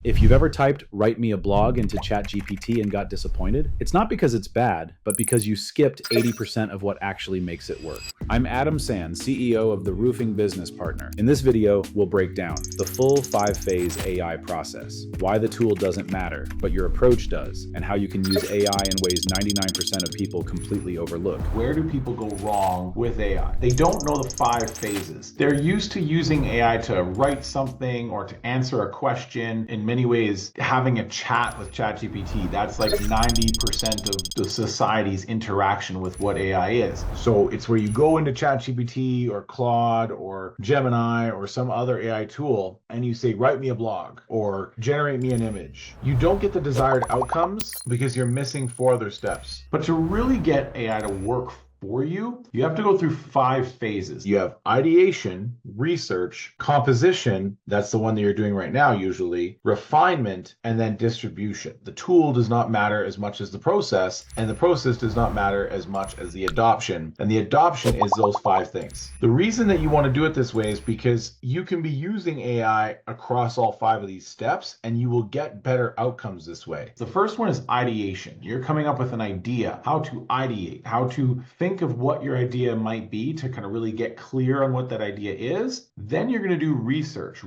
If you've ever typed "write me a blog" into ChatGPT and got disappointed, it's not because it's bad, but because you skipped 80% of what actually makes it work. I'm Adam Sands, CEO of the Roofing Business Partner. In this video, we'll break down the full 5-phase AI process, why the tool doesn't matter, but your approach does, and how you can use AI in ways 99% of people completely overlook. Where do people go wrong with AI? They don't know the 5 phases. They're used to using AI to write something or to answer a question. In many ways, having a chat with ChatGPT, that's like 90% of the society's interaction with what AI is. So it's where you go into ChatGPT or Claude or Gemini or some other AI tool and you say, write me a blog or generate me an image. You don't get the desired outcomes because you're missing 4 other steps. But to really get AI to work for you, you have to go through 5 phases. You have ideation, research, composition, that's the one that you're doing right now usually, refinement, and then distribution. The tool does not matter as much as the process, and the process does not matter as much as the adoption. And the adoption is those 5 things. The reason that you want to do it this way is because you can be using AI across all 5 of these steps, and you will get better outcomes this way. The first one is ideation. You're coming up with an idea, how to ideate, how to think of what your idea might be to kind of really get clear on what that idea is. Then you're going to do research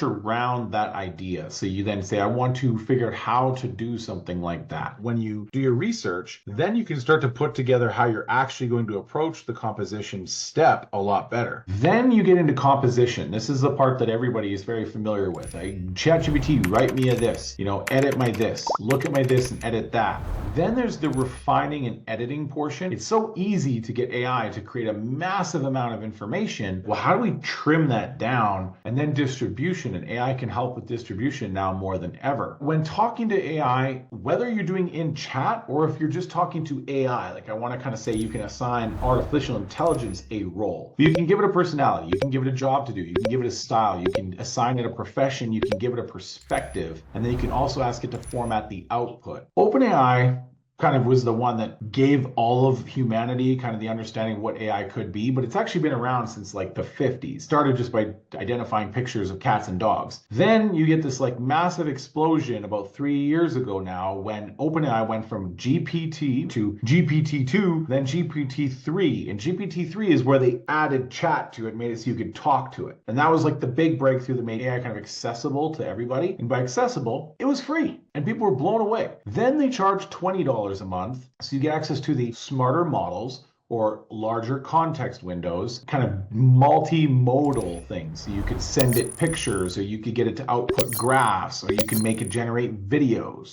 around that idea. So you then say, I want to figure out how to do something like that. When you do your research, then you can start to put together how you're actually going to approach the composition step a lot better. Then you get into composition. This is the part that everybody is very familiar with. ChatGPT, write me a this, edit my this, look at my this and edit that. Then there's the refining and editing portion. It's so easy to get AI to create a massive amount of information. Well, how do we trim that down? And then distribution, and AI can help with distribution now more than ever. When talking to AI, whether you're doing in chat or if you're just talking to AI, like I want to kind of say you can assign artificial intelligence a role. You can give it a personality, you can give it a job to do, you can give it a style, you can assign it a profession, you can give it a perspective, and then you can also ask it to format the output. OpenAI kind of was the one that gave all of humanity kind of the understanding of what AI could be, but it's actually been around since like the 50s. Started just by identifying pictures of cats and dogs. Then you get this like massive explosion about 3 years ago now when OpenAI went from GPT to GPT-2, then GPT-3. And GPT-3 is where they added chat to it, made it so you could talk to it. And that was like the big breakthrough that made AI kind of accessible to everybody. And by accessible, it was free. And people were blown away. Then they charged $20 a month, so you get access to the smarter models or larger context windows, kind of multimodal things. So you could send it pictures, or you could get it to output graphs, or you can make it generate videos.